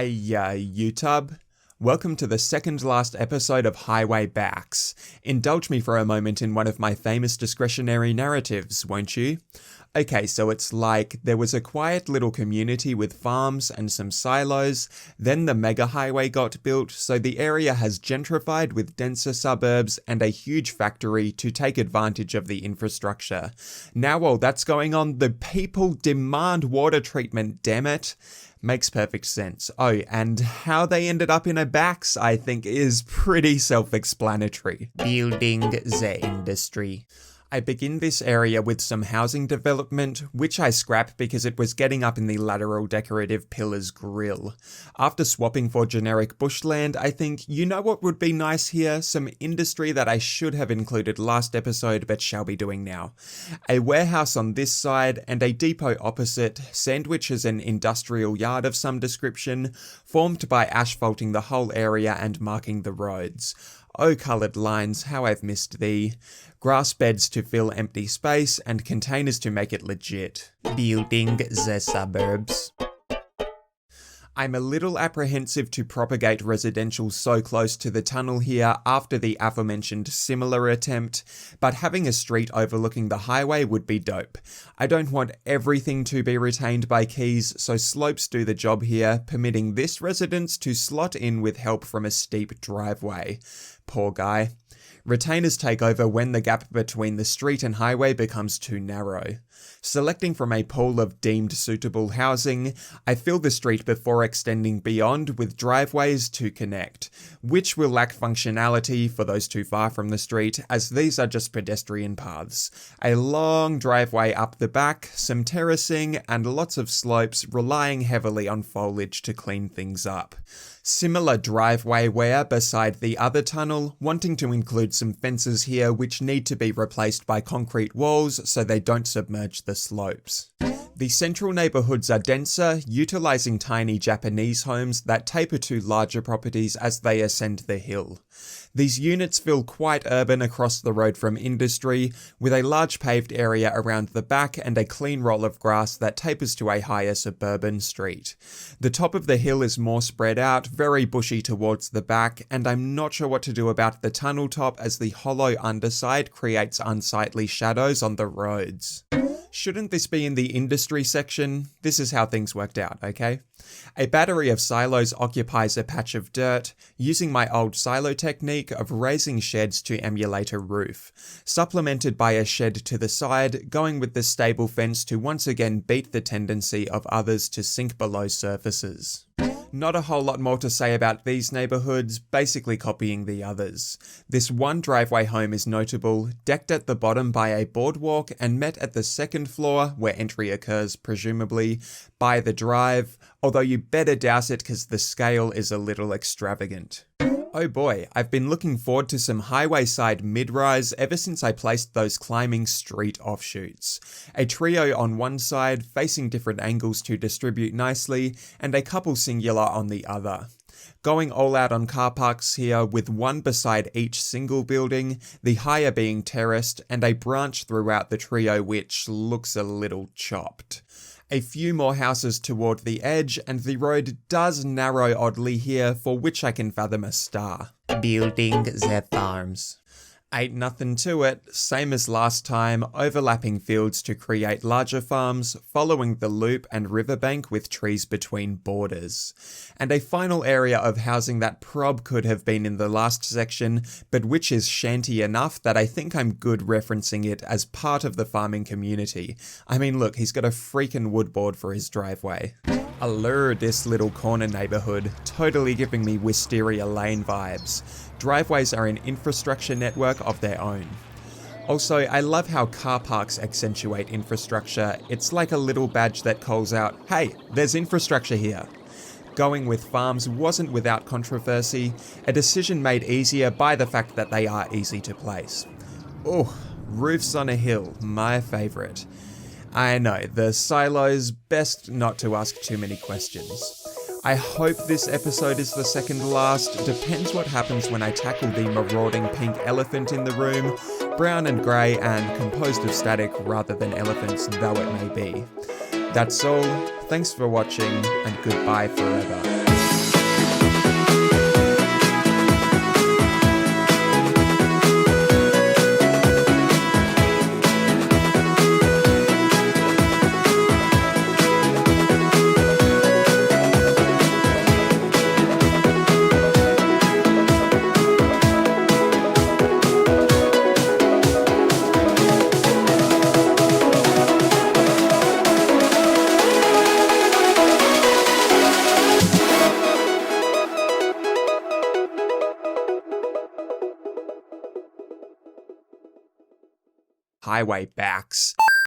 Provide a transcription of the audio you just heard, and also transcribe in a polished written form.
YouTube. Welcome to the second last episode of Highway Backs. Indulge me for a moment in one of my famous discretionary narratives, won't you? Okay, so it's like there was a quiet little community with farms and some silos, then the mega highway got built, so the area has gentrified with denser suburbs and a huge factory to take advantage of the infrastructure. Now while that's going on, the people demand water treatment, damn it. Makes perfect sense. Oh, and how they ended up in a Backs, I think, is pretty self-explanatory. Building the industry. I begin this area with some housing development, which I scrap because it was getting up in the lateral decorative pillars grill. After swapping for generic bushland, I think, you know what would be nice here? Some industry that I should have included last episode but shall be doing now. A warehouse on this side and a depot opposite, sandwich as an industrial yard of some description, formed by asphalting the whole area and marking the roads. Oh, coloured lines, how I've missed thee. Grass beds to fill empty space and containers to make it legit. Building the suburbs. I'm a little apprehensive to propagate residential so close to the tunnel here after the aforementioned similar attempt, but having a street overlooking the highway would be dope. I don't want everything to be retained by quays, so slopes do the job here, permitting this residence to slot in with help from a steep driveway. Poor guy. Retainers take over when the gap between the street and highway becomes too narrow. Selecting from a pool of deemed suitable housing, I fill the street before extending beyond with driveways to connect, which will lack functionality for those too far from the street, as these are just pedestrian paths. A long driveway up the back, some terracing, and lots of slopes relying heavily on foliage to clean things up. Similar driveway wear beside the other tunnel, wanting to include some fences here which need to be replaced by concrete walls so they don't submerge the slopes. The central neighbourhoods are denser, utilising tiny Japanese homes that taper to larger properties as they ascend the hill. These units feel quite urban across the road from industry, with a large paved area around the back and a clean roll of grass that tapers to a higher suburban street. The top of the hill is more spread out, very bushy towards the back, and I'm not sure what to do about the tunnel top as the hollow underside creates unsightly shadows on the roads. Shouldn't this be in the industry section? This is how things worked out, okay? A battery of silos occupies a patch of dirt, using my old silo technique of raising sheds to emulate a roof, supplemented by a shed to the side, going with the stable fence to once again beat the tendency of others to sink below surfaces. Not a whole lot more to say about these neighbourhoods, basically copying the others. This one driveway home is notable, decked at the bottom by a boardwalk and met at the second floor, where entry occurs presumably, by the drive, although you better doubt it because the scale is a little extravagant. Oh boy, I've been looking forward to some highway side midrise ever since I placed those climbing street offshoots. A trio on one side, facing different angles to distribute nicely, and a couple singular on the other. Going all out on car parks here with one beside each single building, the higher being terraced, and a branch throughout the trio which looks a little chopped. A few more houses toward the edge, and the road does narrow oddly here, for which I can fathom a star. Building the farms. Ain't nothing to it, same as last time, overlapping fields to create larger farms, following the loop and riverbank with trees between borders. And a final area of housing that prob could have been in the last section, but which is shanty enough that I think I'm good referencing it as part of the farming community. I mean look, he's got a freaking woodboard for his driveway. Allure, this little corner neighbourhood, totally giving me Wisteria Lane vibes. Driveways are an infrastructure network of their own. Also, I love how car parks accentuate infrastructure. It's like a little badge that calls out, hey, there's infrastructure here. Going with farms wasn't without controversy, a decision made easier by the fact that they are easy to place. Oh, roofs on a hill, my favourite. I know, the silos, best not to ask too many questions. I hope this episode is the second last. Depends what happens when I tackle the marauding pink elephant in the room, brown and grey and composed of static rather than elephants though it may be. That's all, thanks for watching and goodbye forever. highway backs.